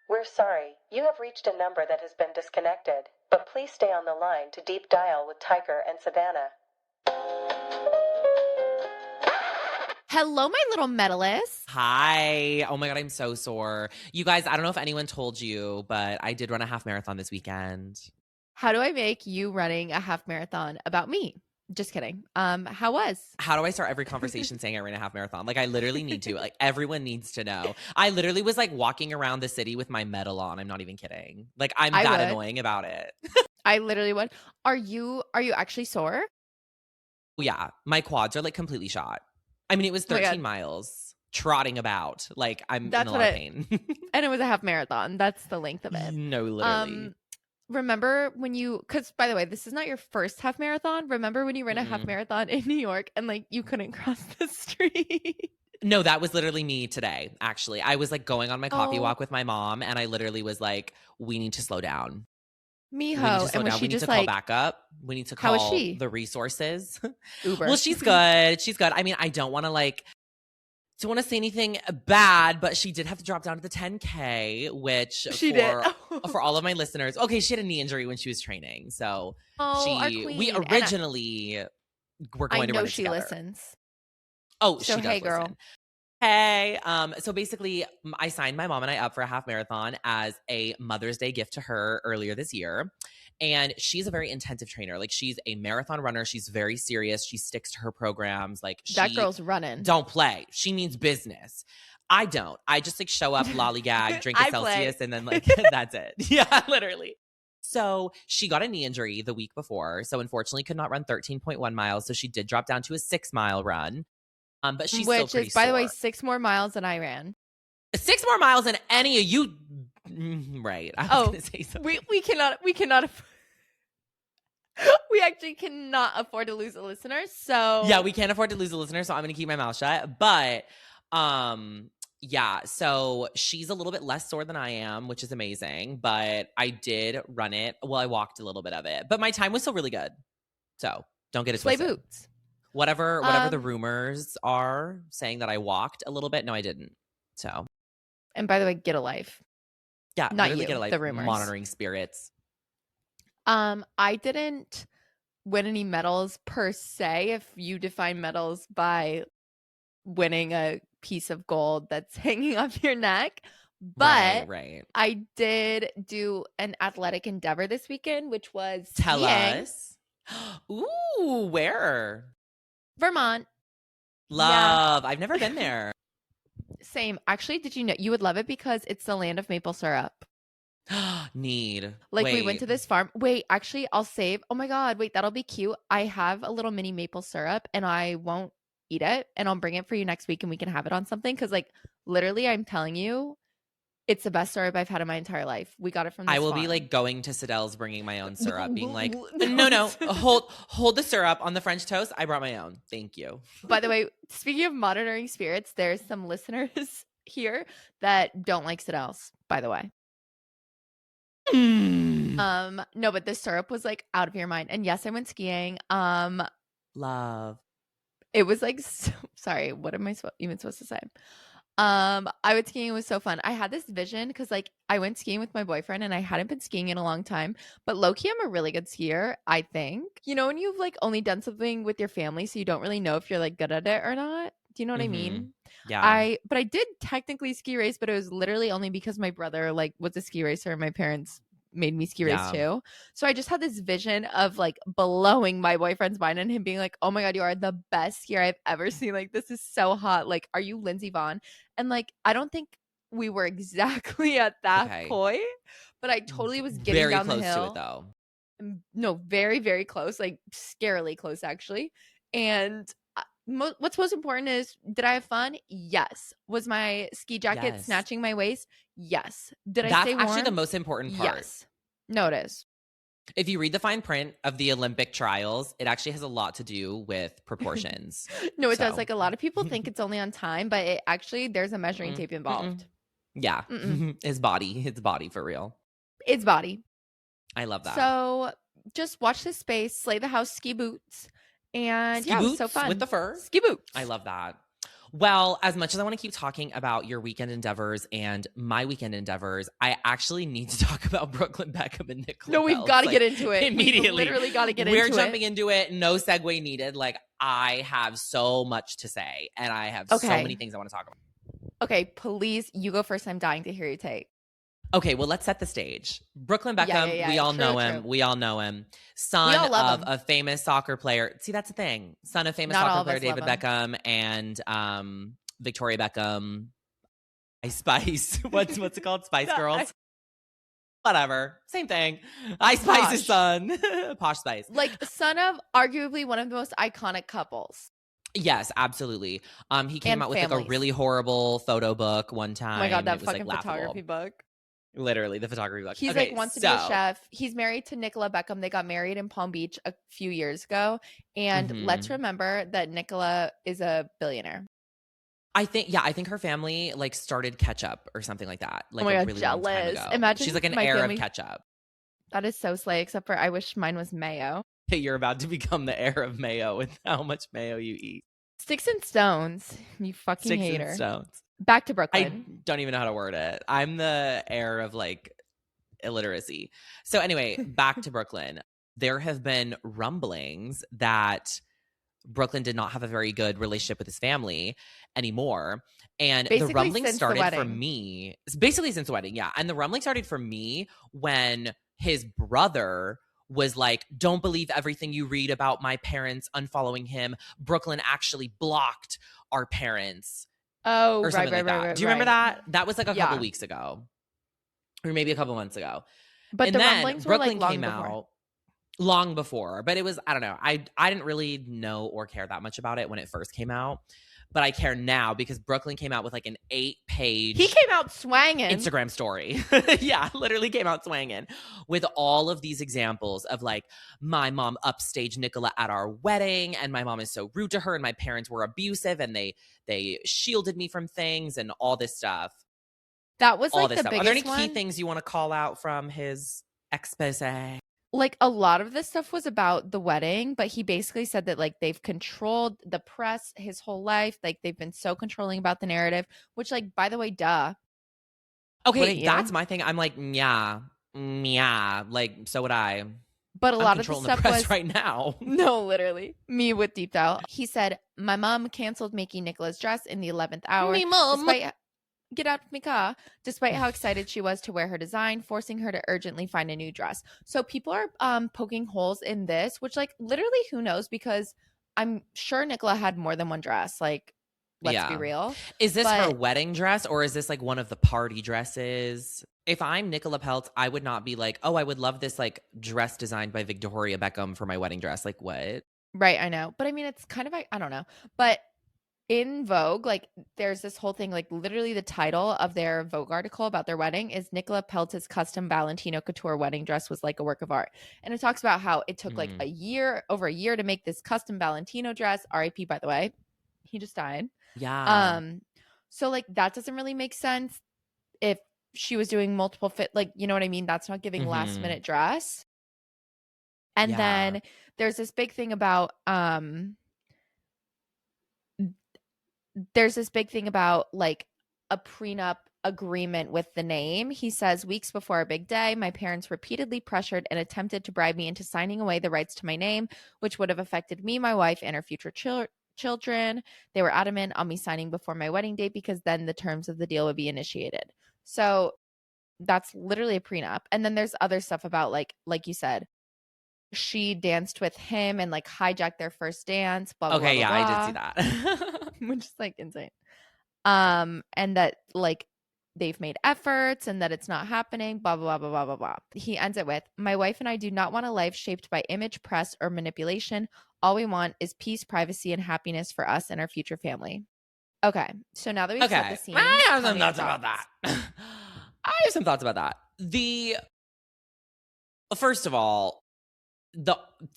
We're sorry. You have reached a number that has been disconnected, but please stay on the line to deep dial with Tiger and Savannah. Hello, my little medalists. Hi. Oh my God, I'm so sore. You guys, I don't know if anyone told you, but I did run a half marathon this weekend. How do I make you running a half marathon about me? Just kidding. How was? How do I start every conversation saying I ran a half marathon? Like, I literally need to. Like, everyone needs to know. I literally was like walking around the city with my medal on. I'm not even kidding. Like, I'm that annoying about it. I literally would. Are you actually sore? Yeah. My quads are like completely shot. I mean, it was 13 miles trotting about. Like, I'm in a lot of pain. And it was a half marathon. That's the length of it. No, literally. Remember when because by the way, this is not your first half marathon. Remember when you ran a half marathon in New York and like you couldn't cross the street? No, that was literally me today, actually. I was like going on my coffee walk with my mom and I literally was like, we need to slow down. Miho, and was she just like, call back up. We need to call how is she? The resources. Uber. Well, she's good. She's good. I mean, I don't want to say anything bad, but she did have to drop down to the 10K, which for all of my listeners. Okay, she had a knee injury when she was training. So we originally were going to run it together. I know she listens. Oh, so she does listen. Girl. Hey, so basically I signed my mom and I up for a half marathon as a Mother's Day gift to her earlier this year. And she's a very intensive trainer. Like, she's a marathon runner. She's very serious. She sticks to her programs. Like, that girl's running. Don't play. She means business. I don't. I just like show up, lollygag, drink a Celsius, and then like that's it. Yeah, literally. So she got a knee injury the week before. So unfortunately could not run 13.1 miles. So she did drop down to a 6-mile run. But she's still pretty by the way, sore. 6 more miles than I ran. 6 more miles than any of you. Right. I was going to say something. We cannot. We actually cannot afford to lose a listener. So yeah, we can't afford to lose a listener. So I'm going to keep my mouth shut. But yeah, so she's a little bit less sore than I am, which is amazing. But I did run it. Well, I walked a little bit of it, but my time was still really good. So don't get it twisted. Slay boots. Whatever the rumors are saying that I walked a little bit. No, I didn't. So. And by the way, get a life. Yeah, not you. Get a life. The rumors. Monitoring spirits. I didn't win any medals per se. If you define medals by winning a piece of gold that's hanging off your neck, but right. I did do an athletic endeavor this weekend, which was Tell us. Ooh, where? Vermont. Love. Yeah. I've never been there. Same. Actually, did you know you would love it because it's the land of maple syrup. Need. Like, we went to this farm. Wait, actually, I'll save. Oh my God. Wait, that'll be cute. I have a little mini maple syrup and I won't eat it. And I'll bring it for you next week and we can have it on something. Cause like literally, I'm telling you, it's the best syrup I've had in my entire life. We got it from this farm. Be like going to Siddell's, bringing my own syrup, being like, no, hold the syrup on the French toast. I brought my own. Thank you. By the way, speaking of monitoring spirits, there's some listeners here that don't like Siddell's, by the way. No, but this syrup was like out of your mind. And yes, I went skiing. Love. It was like, sorry, what am I even supposed to say? I went skiing. It was so fun. I had this vision because like I went skiing with my boyfriend and I hadn't been skiing in a long time, but low-key I'm a really good skier, I think. You know, when you've like only done something with your family so you don't really know if you're like good at it or not. Do you know what I mean? Yeah. But I did technically ski race, but it was literally only because my brother like was a ski racer and my parents made me ski race too. So I just had this vision of like blowing my boyfriend's mind and him being like, oh my God, you are the best skier I've ever seen. Like, this is so hot. Like, are you Lindsey Vonn? And like, I don't think we were exactly at that point, but I totally was getting very down close the hill. to it though. No, very, very close, like scarily close actually. And what's most important is, did I have fun? Yes. Was my ski jacket snatching my waist? Yes. Did I stay warm? That's actually the most important part. Yes. No, it is. If you read the fine print of the Olympic trials, it actually has a lot to do with proportions. No, it does. Like, a lot of people think it's only on time, but it actually, there's a measuring tape involved. Yeah. His body for real. It's body. I love that. So just watch this space, slay the house, ski boots. And ski boots it was so fun. With the fur? Ski boots. I love that. Well, as much as I want to keep talking about your weekend endeavors and my weekend endeavors, I actually need to talk about Brooklyn Beckham and Nicola No, we've Peltz, got to get into it. immediately. We literally got to get into it. We're jumping into it. No segue needed. Like, I have so much to say, and I have so many things I want to talk about. Okay, please, you go first. I'm dying to hear your take. Okay, well, let's set the stage. Brooklyn Beckham, we all know him. We all know him. Son of a famous soccer player. See, that's the thing. Son of famous soccer player David Beckham and Victoria Beckham. Ice Spice. What's it called? Spice Girls? Whatever. Same thing. Ice Spice's son. Posh Spice. Like, son of arguably one of the most iconic couples. Yes, absolutely. He came out with like a really horrible photo book one time. Oh my God, that fucking photography book. Literally, the photography book. He's like wants to be a chef. He's married to Nicola Beckham. They got married in Palm Beach a few years ago. And let's remember that Nicola is a billionaire. I think her family like started ketchup or something like that. Like, oh my God, really jealous. Long time ago. Imagine she's like an heir of ketchup. That is so slay, except for I wish mine was mayo. You're about to become the heir of mayo with how much mayo you eat. Sticks and stones, you fucking Sticks hater. And stones. Back to Brooklyn. I don't even know how to word it. I'm the heir of like illiteracy. So anyway, back to Brooklyn. There have been rumblings that Brooklyn did not have a very good relationship with his family anymore. And basically the rumbling started for me, basically since the wedding, yeah. And the rumbling started for me when his brother was like, don't believe everything you read about my parents unfollowing him. Brooklyn actually blocked our parents. Oh, or something like that. Right. Do you remember that? That was like a couple weeks ago. Or maybe a couple months ago. But and the then rumblings Brooklyn were like came out long before. But it was, I don't know. I didn't really know or care that much about it when it first came out. But I care now because Brooklyn came out with like an 8-page. He came out swanging. Instagram story. Yeah, literally came out swanging with all of these examples of like, my mom upstaged Nicola at our wedding and my mom is so rude to her and my parents were abusive and they shielded me from things and all this stuff. That was like the biggest one. Are there any key things you want to call out from his expose? Like a lot of this stuff was about the wedding, but he basically said that like they've controlled the press his whole life. Like they've been so controlling about the narrative, which like, by the way, duh. Okay, that's my thing. I'm like, yeah, like so would I. But a lot of the stuff was right now. No, literally. Me with deep doubt. He said, my mom canceled making Nicola's dress in the 11th hour. Me mom. Get out of my car, despite how excited she was to wear her design, forcing her to urgently find a new dress. So people are poking holes in this, which like literally who knows, because I'm sure Nicola had more than one dress. Like, let's be real. Is this her wedding dress or is this like one of the party dresses? If I'm Nicola Peltz, I would not be like, oh, I would love this like dress designed by Victoria Beckham for my wedding dress. Like what? Right, I know. But I mean, it's kind of, I don't know. But in Vogue, like there's this whole thing, like literally the title of their Vogue article about their wedding is Nicola Peltz's custom Valentino couture wedding dress was like a work of art. And it talks about how it took like over a year to make this custom Valentino dress. R.I.P. by the way. He just died. Yeah. So like that doesn't really make sense if she was doing multiple fit, like, you know what I mean? That's not giving last minute dress. And then there's this big thing about like a prenup agreement with the name. He says, weeks before our big day, my parents repeatedly pressured and attempted to bribe me into signing away the rights to my name, which would have affected me, my wife, and our future children. They were adamant on me signing before my wedding date because then the terms of the deal would be initiated. So that's literally a prenup. And then there's other stuff about like you said, she danced with him and like hijacked their first dance. Blah, blah, okay, blah, yeah, blah, I did see that. which is like insane. And that like they've made efforts and that it's not happening. Blah blah blah blah blah blah. He ends it with, "My wife and I do not want a life shaped by image, press, or manipulation. All we want is peace, privacy, and happiness for us and our future family." Okay, so now that we've set the scene, I have some thoughts about that. I have some thoughts about that. First of all,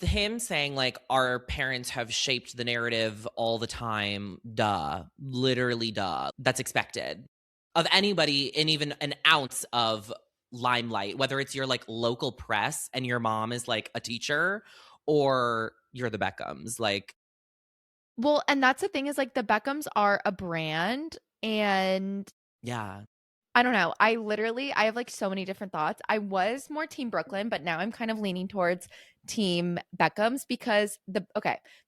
him saying like our parents have shaped the narrative all the time, literally that's expected of anybody in even an ounce of limelight, whether it's your like local press and your mom is like a teacher or you're the Beckhams. Like Well, and that's the thing is like the Beckhams are a brand and Yeah. I don't know. I have like so many different thoughts. I was more team Brooklyn, but now I'm kind of leaning towards team Beckhams because the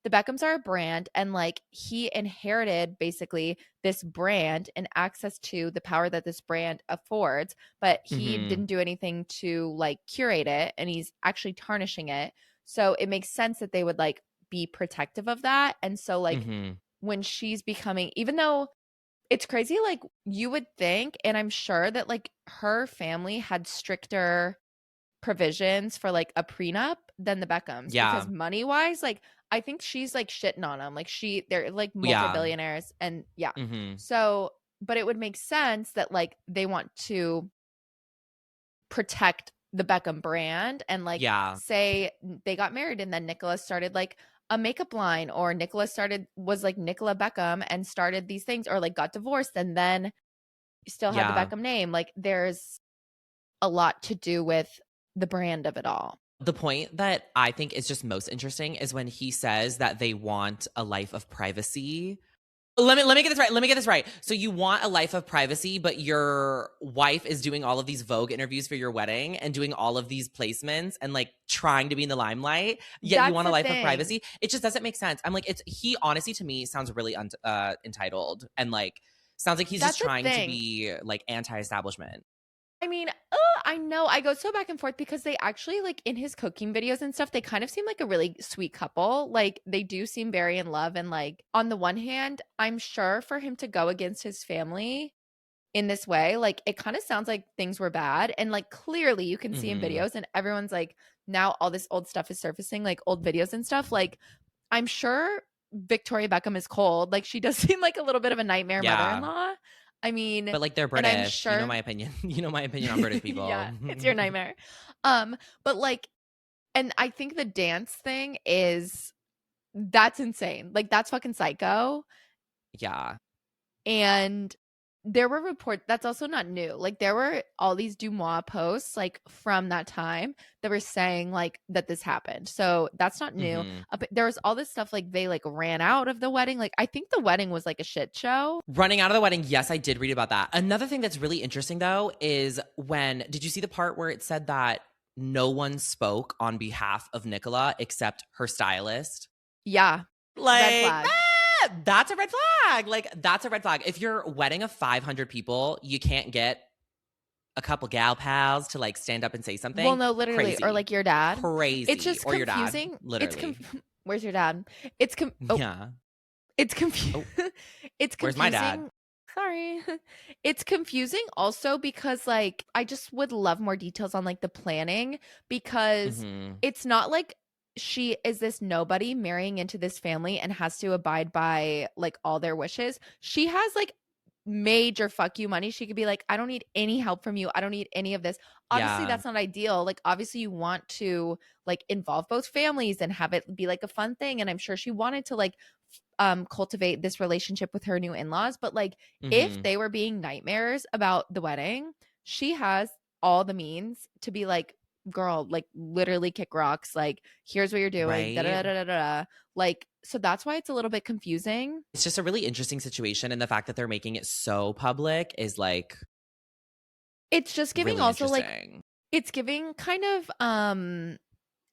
Beckhams are a brand and like he inherited basically this brand and access to the power that this brand affords, but he didn't do anything to like curate it and he's actually tarnishing it. So it makes sense that they would like be protective of that. And so like when she's becoming, even though it's crazy, like you would think, and I'm sure that like her family had stricter provisions for like a prenup than the Beckhams because money wise, like I think she's like shitting on them. Like they're like multi-billionaires and So, but it would make sense that like they want to protect the Beckham brand and like say they got married and then Nicola started like a makeup line or Nicola was like Nicola Beckham and started these things or like got divorced and then still had the Beckham name. Like there's a lot to do with the brand of it all. The point that I think is just most interesting is when he says that they want a life of privacy. Let me get this right. So you want a life of privacy, but your wife is doing all of these Vogue interviews for your wedding and doing all of these placements and like trying to be in the limelight. Yet you want a life of privacy. It just doesn't make sense. I'm like, he honestly to me sounds really entitled and like sounds like he's just trying to be like anti-establishment. I mean, I know. I go so back and forth because they actually like in his cooking videos and stuff, they kind of seem like a really sweet couple. Like they do seem very in love. And like on the one hand, I'm sure for him to go against his family in this way, like it kind of sounds like things were bad. And like clearly you can see in videos and everyone's like, now all this old stuff is surfacing, like old videos and stuff. Like I'm sure Victoria Beckham is cold. Like she does seem like a little bit of a nightmare mother-in-law. I mean, but like they're British. I'm sure, you know my opinion. You know my opinion on British people. Yeah, it's your nightmare. But like, and I think the dance thing that's insane. Like that's fucking psycho. Yeah. And there were reports that's also not new. Like there were all these Dumois posts like from that time that were saying like that this happened. So that's not new. There was all this stuff like they like ran out of the wedding. Like I think the wedding was like a shit show. Running out of the wedding. Yes, I did read about that. Another thing that's really interesting though is did you see the part where it said that no one spoke on behalf of Nicola except her stylist? Yeah. Like red flag. That's a red flag. Like that's a red flag. If you're wedding of 500 people, you can't get a couple gal pals to like stand up and say something. Well, no, literally, crazy. Or like your dad. Crazy. It's just or confusing. Your dad, literally. Where's your dad? Yeah. It's confusing. It's confusing. Where's my dad? Sorry. It's confusing also because like I just would love more details on like the planning because it's not like she is this nobody marrying into this family and has to abide by like all their wishes. She has like major fuck you money. She could be like, I don't need any help from you. I don't need any of this. Obviously, that's not ideal. Like, obviously, you want to like involve both families and have it be like a fun thing. And I'm sure she wanted to like cultivate this relationship with her new in-laws. But like, if they were being nightmares about the wedding, she has all the means to be like, girl, like literally kick rocks. Like, here's what you're doing. Right. Da, da, da, da, da, da. Like, so that's why it's a little bit confusing. It's just a really interesting situation. And the fact that they're making it so public is like, it's just giving really also like, it's giving kind of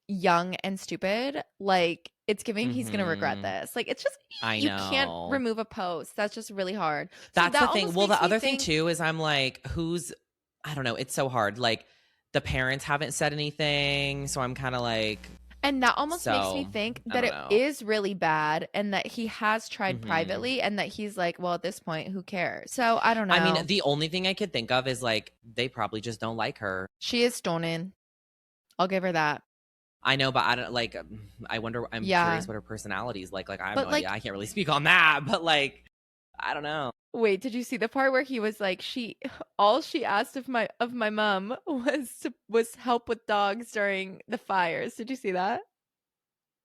young and stupid. Like, it's giving he's gonna regret this. Like, it's just you can't remove a post. That's just really hard. That's the thing. Well, the other thing too is I'm like, I don't know. It's so hard. Like, the parents haven't said anything, so I'm kind of like, and that almost makes me think that it is really bad and that he has tried privately and that he's like, well, at this point, who cares? So I don't know. I mean, the only thing I could think of is like, they probably just don't like her. She is stunning. I'll give her that. I know, but I don't like, I wonder, I'm curious what her personality is like. Like, I have no idea. I can't really speak on that, but like, I don't know. Wait, did you see the part where he was like, all she asked of my mom was help with dogs during the fires? Did you see that?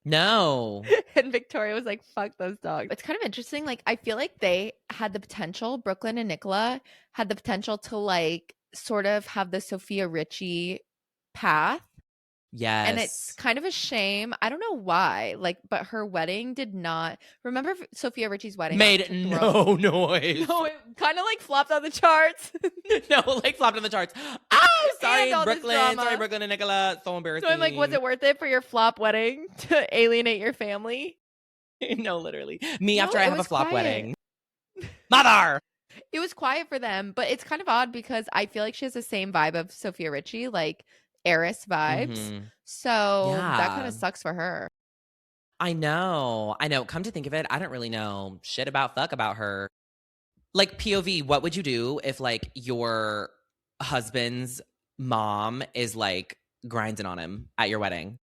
No. And Victoria was like, fuck those dogs. It's kind of interesting. Like, I feel like they had the potential, Brooklyn and Nicola had the potential to like sort of have the Sophia Richie path Yes. And it's kind of a shame. I don't know why. Like, but her wedding did not. Remember Sophia Richie's wedding? Made no noise. No, it kind of like flopped on the charts. No, like flopped on the charts. Oh, sorry, Brooklyn. Sorry, drama. Brooklyn and Nicola. So embarrassing. So I'm like, was it worth it for your flop wedding to alienate your family? No, literally. Me after I have a flop quiet. wedding. Mother! It was quiet for them, but it's kind of odd because I feel like she has the same vibe of Sophia Richie, like heiress vibes. Mhm. So that kind Yeah. of sucks for her. I know. Come to think of it, I don't really know shit about her. Like, POV, what would you do if, like, your husband's mom is, like, grinding on him at your wedding?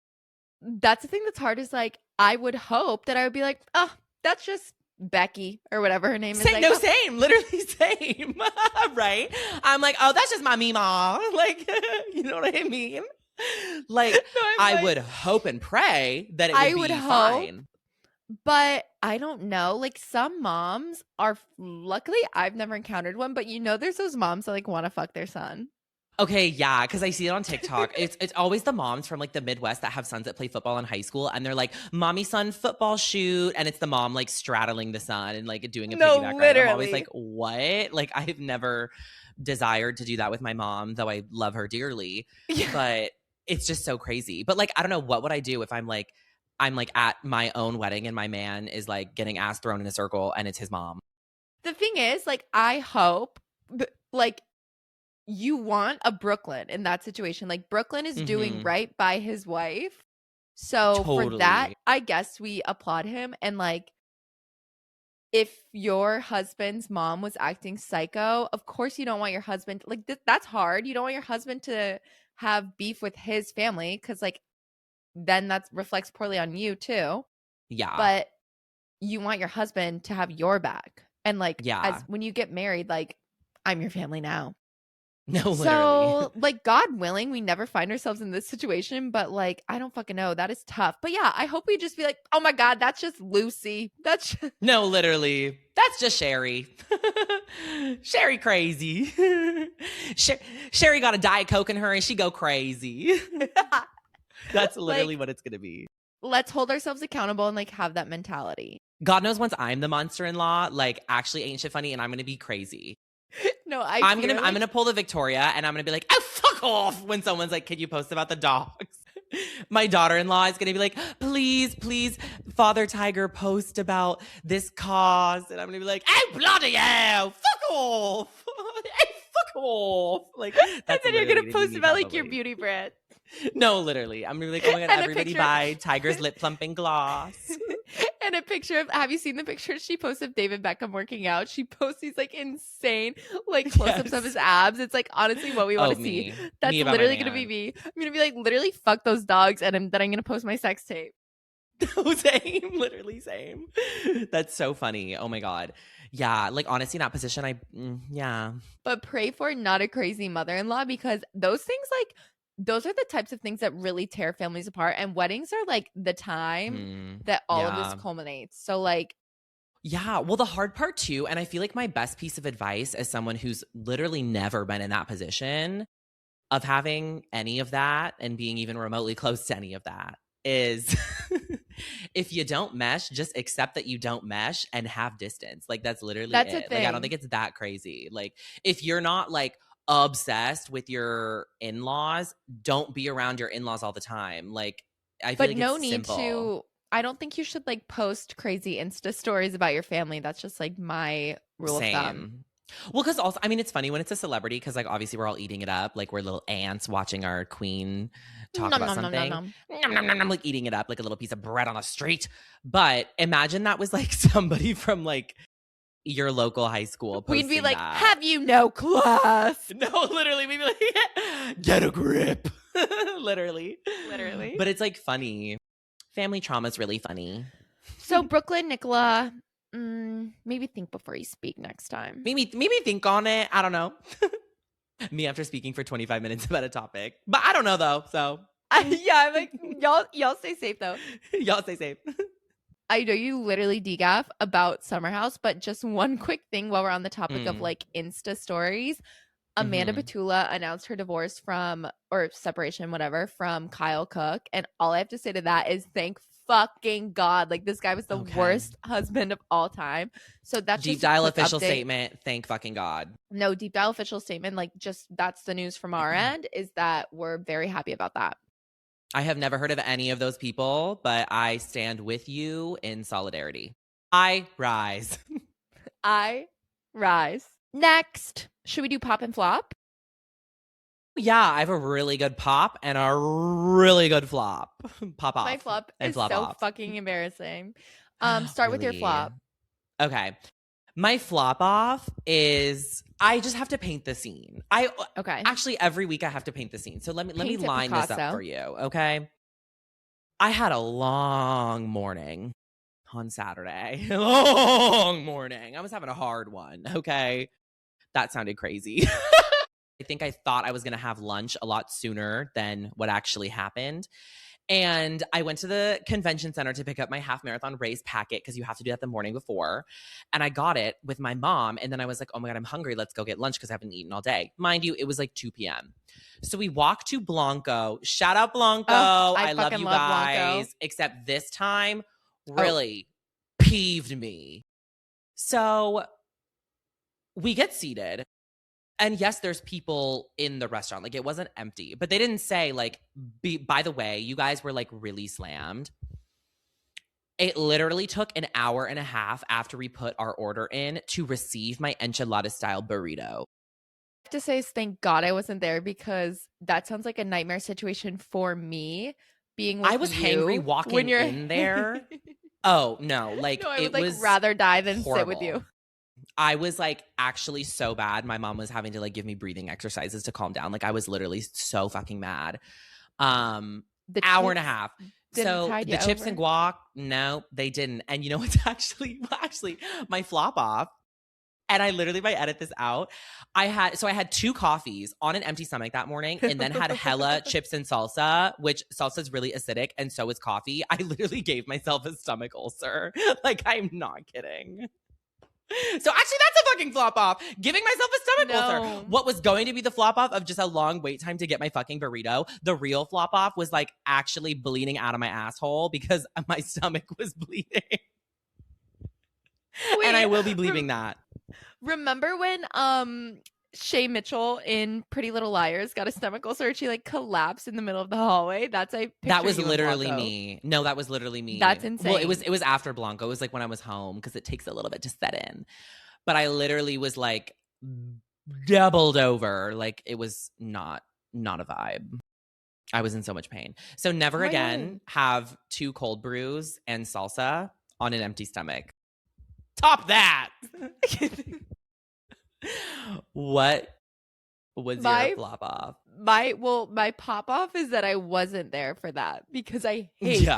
That's the thing that's hard is, like, I would hope that I would be like, oh, that's just Becky or whatever her name is. Like, Same. Literally same. Right? I'm like, oh, that's just my mama. Like, you know what I mean? Like, No, I would hope and pray that it would be fine. But I don't know. Like, some moms are, luckily, I've never encountered one, but you know, there's those moms that like want to fuck their son. Okay, yeah, because I see it on TikTok. It's always the moms from like the Midwest that have sons that play football in high school, and they're like, "Mommy son football shoot," and it's the mom like straddling the son and like doing a piggyback ride. Literally. I'm always like, "What?" Like, I've never desired to do that with my mom, though I love her dearly. Yeah. But it's just so crazy. But like, I don't know, what would I do if I'm like at my own wedding and my man is like getting ass thrown in a circle and it's his mom? The thing is, like, I hope, like, you want a Brooklyn in that situation. Like, Brooklyn is doing right by his wife. So for that, I guess we applaud him. And like, if your husband's mom was acting psycho, of course you don't want your husband, like, that's hard. You don't want your husband to have beef with his family because, like, then that reflects poorly on you too. Yeah. But you want your husband to have your back. And like, Yeah. as when you get married, like, I'm your family now. No, literally. So, like, God willing, we never find ourselves in this situation, but like, I don't fucking know. That is tough. But yeah, I hope we just be like, oh my God, that's just Lucy. That's just- No, literally. That's just Sherry. Sherry crazy. Sherry got a Diet Coke in her and she go crazy. That's literally like, what it's going to be. Let's hold ourselves accountable and like have that mentality. God knows once I'm the monster-in-law, like, actually ain't shit funny and I'm going to be crazy. No, I'm gonna pull the Victoria and I'm gonna be like, oh, fuck off, when someone's like, can you post about the dogs? My daughter-in-law is gonna be like, please, Father Tiger, post about this cause. And I'm gonna be like, oh, bloody hell, fuck off. Hey, fuck off. Like, and then you're gonna post about like your beauty brand. No, literally. I'm gonna be like, oh my God, everybody buy Tiger's lip plumping gloss. And a picture of, have you seen the picture she posts of David Beckham working out? She posts these like insane like close-ups of his abs. It's like honestly what we want to see. That's literally gonna be me. I'm gonna be like, literally fuck those dogs, and then I'm gonna post my sex tape. Same, literally same. That's so funny. Oh my God. Yeah, like honestly in that position, yeah. But pray for not a crazy mother-in-law, because those things, like, those are the types of things that really tear families apart, and weddings are like the time that all of this culminates. So like, yeah, well, the hard part too, and I feel like my best piece of advice as someone who's literally never been in that position of having any of that and being even remotely close to any of that is if you don't mesh, just accept that you don't mesh and have distance. Like, that's literally it. A thing. Like, I don't think it's that crazy. Like, if you're not like obsessed with your in-laws, don't be around your in-laws all the time. Like, I feel like no it's need simple. to. I don't think you should like post crazy Insta stories about your family. That's just like my rule of thumb. Well, because also, I mean, it's funny when it's a celebrity, because like obviously we're all eating it up, like we're little ants watching our queen talk about something. I'm like eating it up like a little piece of bread on the street. But imagine that was like somebody from like your local high school. We'd be like, that. have you no class? No, literally, we'd be like, get a grip. Literally. But it's like funny. Family trauma is really funny. So Brooklyn, Nicola, maybe think before you speak next time. Maybe think on it. I don't know. Me after speaking for 25 minutes about a topic. But I don't know though, so. Yeah, I'm like, y'all stay safe though. Y'all stay safe. I know you literally degaff about Summer House, but just one quick thing while we're on the topic of like Insta stories. Amanda Batula announced her divorce or separation, whatever, from Kyle Cook. And all I have to say to that is thank fucking God. Like, this guy was the worst husband of all time. So that's Deep Dial official statement. Thank fucking God. No, Deep Dial official statement. Like, just that's the news from our end, is that we're very happy about that. I have never heard of any of those people, but I stand with you in solidarity. I rise. I rise. Next, should we do pop and flop? Yeah, I have a really good pop and a really good flop. Pop off. My flop and is flop so off. fucking embarrassing. Start with your flop. Okay. My flop off is I just have to paint the scene. Actually, every week I have to paint the scene. So let me line this up for you, okay? I had a long morning on Saturday. Long morning. I was having a hard one, okay? That sounded crazy. I think I thought I was going to have lunch a lot sooner than what actually happened. And I went to the convention center to pick up my half marathon race packet because you have to do that the morning before. And I got it with my mom. And then I was like, oh my God, I'm hungry. Let's go get lunch because I haven't eaten all day. Mind you, it was like 2 p.m. So we walked to Blanco. Shout out Blanco. I love you guys. Blanco. Except this time really peeved me. So we get seated. And yes, there's people in the restaurant. Like, it wasn't empty. But they didn't say, like, by the way, you guys were, like, really slammed. It literally took an hour and a half after we put our order in to receive my enchilada-style burrito. I have to say, thank God I wasn't there, because that sounds like a nightmare situation for me, being with I was hangry walking in there. Oh, no. Like, no, I would, like, rather die than horrible. Sit with you. I was like actually so bad. My mom was having to like give me breathing exercises to calm down. Like, I was literally so fucking mad. Hour and a half. So the chips and guac, no, they didn't. And you know what's actually my flop off. And I literally might edit this out. I had 2 coffees on an empty stomach that morning, and then had hella chips and salsa, which salsa is really acidic, and so is coffee. I literally gave myself a stomach ulcer. Like, I'm not kidding. So actually, that's a fucking flop off. Giving myself a stomach ulcer. What was going to be the flop off of just a long wait time to get my fucking burrito, the real flop off was like actually bleeding out of my asshole because my stomach was bleeding. And I will be bleeding that. Remember when Shay Mitchell in Pretty Little Liars got a stomach ulcer? She like collapsed in the middle of the hallway. That was literally me. No, that was literally me. That's insane. Well, it was after Blanco. It was like when I was home because it takes a little bit to set in. But I literally was like doubled over. Like, it was not a vibe. I was in so much pain. So never again have 2 cold brews and salsa on an empty stomach. Top that. What was your flop off? My pop off is that I wasn't there for that, because I hate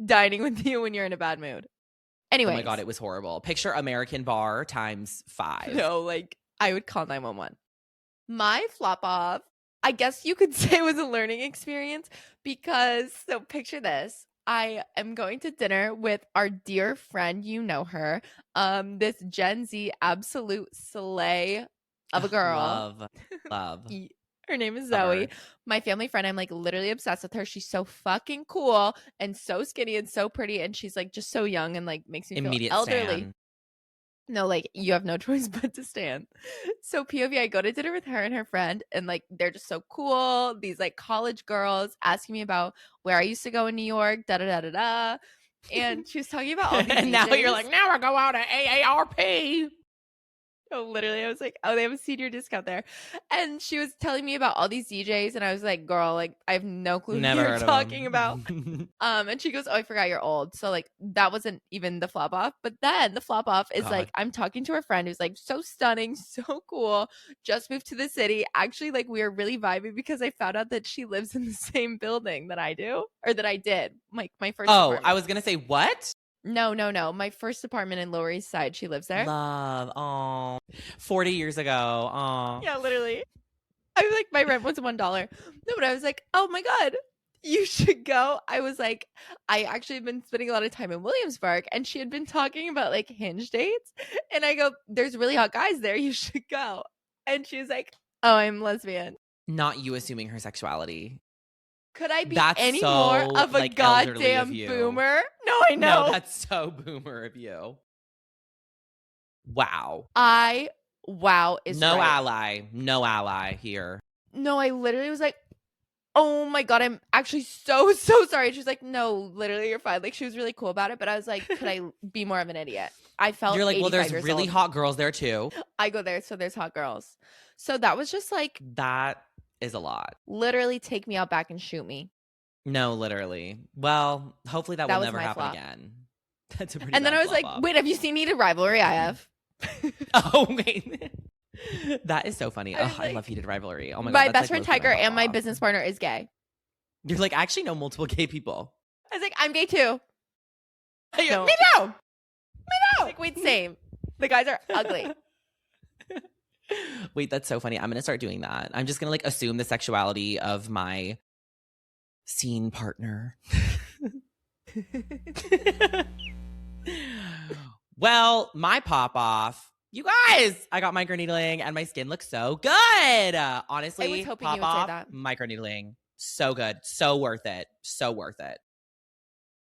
dining with you when you're in a bad mood. Anyway, oh my God, it was horrible. Picture American Bar times 5. No, like, I would call 911. My flop off, I guess you could say, was a learning experience, because, so picture this. I am going to dinner with our dear friend, you know her, this Gen Z absolute slay of a girl. Love. Her name is Zoe. My family friend. I'm like literally obsessed with her. She's so fucking cool and so skinny and so pretty, and she's like just so young and like makes me feel elderly. Stan. No, like, you have no choice but to stand. So POV, I go to dinner with her and her friend, and like they're just so cool. These like college girls asking me about where I used to go in New York, da. And she was talking about all these and DJs. Now you're like, now I go out at AARP. Oh, literally, I was like, oh, they have a senior discount there. And she was telling me about all these DJs, and I was like, girl, like, I have no clue what you're talking about. And she goes, oh, I forgot you're old. So like, that wasn't even the flop off. But then the flop off is like, I'm talking to her friend who's like so stunning, so cool, just moved to the city. Actually, like, we were really vibing because I found out that she lives in the same building that I do, or that I did. Like, my first apartment. I was gonna say, what? No. My first apartment in Lower East Side. She lives there. Love. Oh, 40 years ago. Oh. Yeah, literally. I was like, my rent was $1. No, but I was like, oh my God, you should go. I was like, I actually have been spending a lot of time in Williamsburg, and she had been talking about like Hinge dates. And I go, there's really hot guys there. You should go. And she was like, Oh, I'm lesbian. Not you assuming her sexuality. Could I be any more of a like, goddamn boomer? No, I know. No, that's so boomer of you. Wow. Wow is no right. ally. No ally here. No, I literally was like, oh my God, I'm actually so sorry. She was like, no, literally, you're fine. Like, she was really cool about it. But I was like, could I be more of an idiot? I felt You're like, well, there's 85 years really old. hot girls there too. I go there, so there's hot girls. So that was just like, That is a lot. literally take me out back and shoot me. No, literally. Well, hopefully that will was never my happen flop. again. That's a pretty And then bad I was flop like, up. wait, have you seen Heated Rivalry? I have. Oh, wait. That is so funny. I was I like, love Heated Rivalry. Oh my God. My that's best like friend low-key Tiger my and my flop. business partner is gay. You're like, I actually know multiple gay people. I was like, I'm gay too. No. Me too. Like, wait, same. The guys are ugly. Wait, that's so funny. I'm going to start doing that. I'm just going to like assume the sexuality of my scene partner. Well, my pop off. You guys, I got microneedling and my skin looks so good. Honestly, I was hoping pop you would say off, that. microneedling. So good. So worth it. So worth it.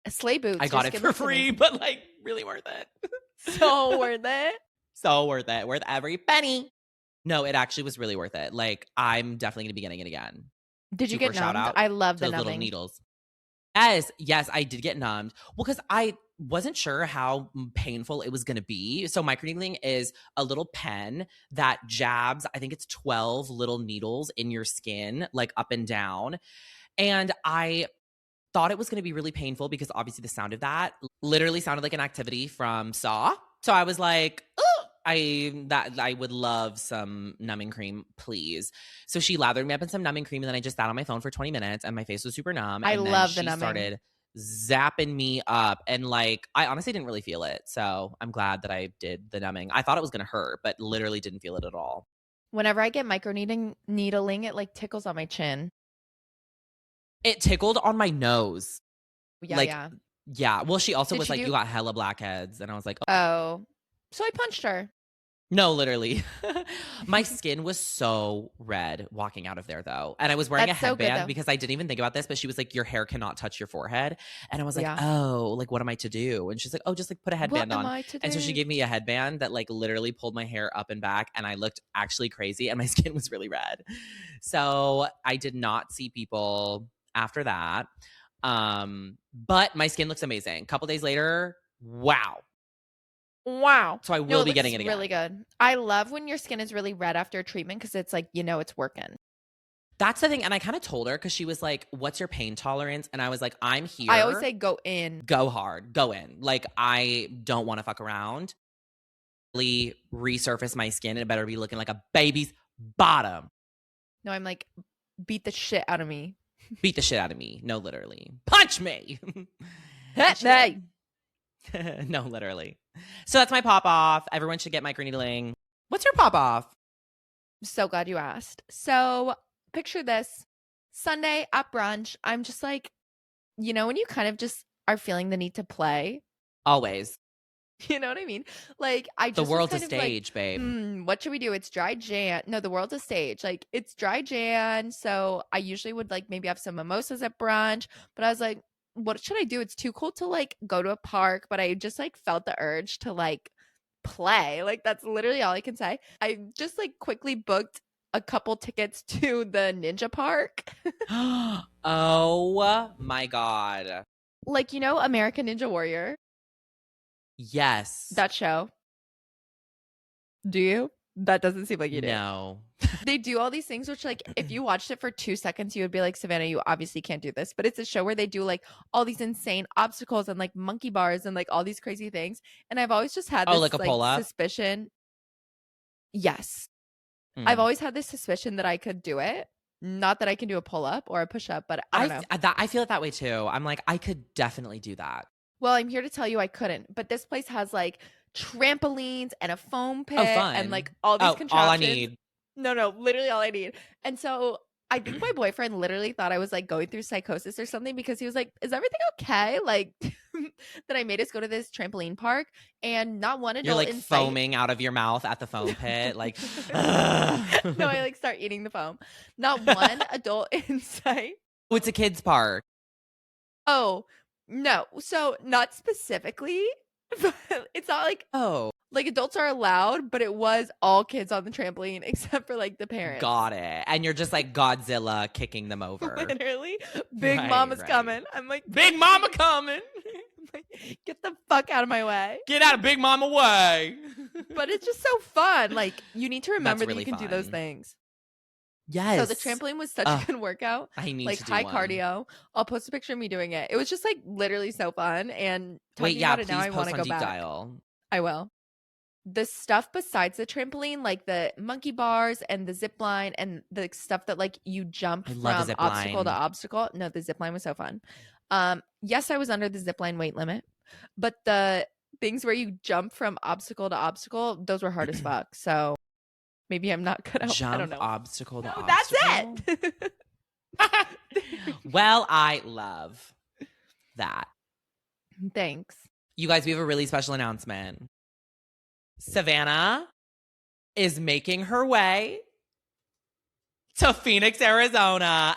Sleigh boots. I got it for free, but like really worth it. So worth it. So worth it. Worth every penny. No, it actually was really worth it. Like, I'm definitely going to be getting it again. Did you Super get shout numbed? out I love the Those little numbing. needles. Yes, I did get numbed. Well, because I wasn't sure how painful it was going to be. So microneedling is a little pen that jabs, I think it's 12 little needles in your skin, like up and down. And I thought it was going to be really painful because obviously the sound of that literally sounded like an activity from Saw. So I was like, oh, I would love some numbing cream, please. So she lathered me up in some numbing cream, and then I just sat on my phone for 20 minutes, and my face was super numb. I and then love the she numbing. started zapping me up, and like I honestly didn't really feel it. So I'm glad that I did the numbing. I thought it was gonna hurt, but literally didn't feel it at all. Whenever I get needling, it like tickles on my chin. It tickled on my nose. Yeah, Like, yeah. Yeah. Well, she also Did was she like, do- you got hella blackheads. And I was like, Oh. So I punched her. no, literally. My skin was so red walking out of there, though. And I was wearing That's a so good, headband though. because I didn't even think about this, but she was like, your hair cannot touch your forehead. And I was like, Yeah. oh, like, what am I to do? And she's like, oh, just like put a headband What on. am I to And so do? she gave me a headband that like literally pulled my hair up and back, and I looked actually crazy, and my skin was really red. So I did not see people after that. But my skin looks amazing. A couple days later, wow. So I will be getting it again. Really good. I love when your skin is really red after a treatment because it's like, it's working. That's the thing. And I kind of told her because she was like, what's your pain tolerance? And I was like, I'm here. I always say go in. Go hard. Go in. Like, I don't want to fuck around. Really resurface my skin. It better be looking like a baby's bottom. No, I'm like, beat the shit out of me. Beat the shit out of me. No, literally. Punch me. Hey. No, literally. So that's my pop off. Everyone should get microneedling. What's your pop off? So glad you asked. So picture this. Sunday at brunch, I'm just like, when you kind of just are feeling the need to play. Always. You know what I mean? Like, I just The world's a was kind of stage, like, babe. what should we do? It's dry Jan. No, the world's a stage. Like, it's dry Jan. So I usually would like maybe have some mimosas at brunch, but I was like, what should I do? It's too cold to like go to a park, but I just like felt the urge to like play. Like, that's literally all I can say. I just like quickly booked a couple tickets to the Ninja Park. Oh my God. Like, American Ninja Warrior, Yes. that show. Do you? That doesn't seem like you do. No. They do all these things, which like if you watched it for 2 seconds, you would be like, Savannah, you obviously can't do this. But it's a show where they do like all these insane obstacles and like monkey bars and like all these crazy things. And I've always just had this like a pull-up? suspicion. Yes. I've always had this suspicion that I could do it. Not that I can do a pull-up or a push-up, but I don't know. I feel it that way too. I'm like, I could definitely do that. Well, I'm here to tell you I couldn't. But this place has like trampolines and a foam pit fun. and like all these contraptions. All I need. No, literally all I need. And so I think my boyfriend literally thought I was like going through psychosis or something because he was like, is everything okay? Like, that I made us go to this trampoline park, and not one adult You're like in foaming sight. out of your mouth at the foam pit. Like, No, I like start eating the foam. Not one adult in sight. oh, it's a kid's park. Oh, no. So not specifically, but it's not like adults are allowed, but it was all kids on the trampoline except for like the parents. Got it. And you're just like Godzilla kicking them over. Literally, Big Mama's coming. I'm like, Big Mama coming. like, get the fuck out of my way. Get out of Big Mama way. But it's just so fun. Like, you need to remember really that you can do those fun. things. Yes. So the trampoline was such a good workout. I need like to do high one. cardio. I'll post a picture of me doing it. It was just like literally so fun. And talking about it now, I want to go Deep back. Dial. I will. The stuff besides the trampoline, like the monkey bars and the zip line and the stuff that like you jump from obstacle to obstacle. No, the zip line was so fun. Yes, I was under the zip line weight limit, but the things where you jump from obstacle to obstacle, those were hard as fuck. So maybe I'm not good at I don't know. Obstacle to obstacle. That's it. Well, I love that. Thanks. You guys, we have a really special announcement. Savannah is making her way to Phoenix, Arizona.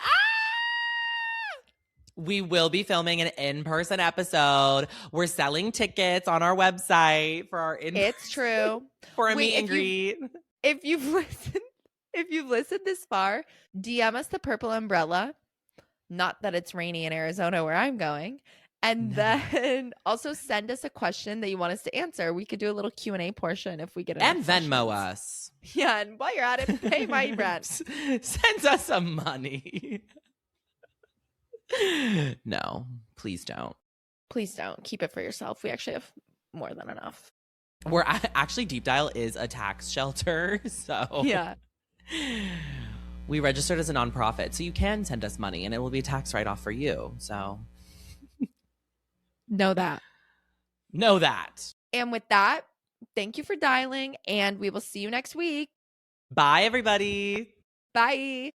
We will be filming an in-person episode. We're selling tickets on our website for our It's true. For a meet and greet. If you've listened this far, DM us the purple umbrella. Not that it's rainy in Arizona where I'm going. And then also send us a question that you want us to answer. We could do a little Q&A portion if we get it. And Venmo us. Yeah, and while you're at it, pay my rent. Send us some money. No, please don't. Please don't. Keep it for yourself. We actually have more than enough. We're actually, Deep Dial is a tax shelter. So yeah. We registered as a nonprofit. So you can send us money and it will be a tax write-off for you. So know that. And with that, thank you for dialing, and we will see you next week. Bye, everybody. Bye.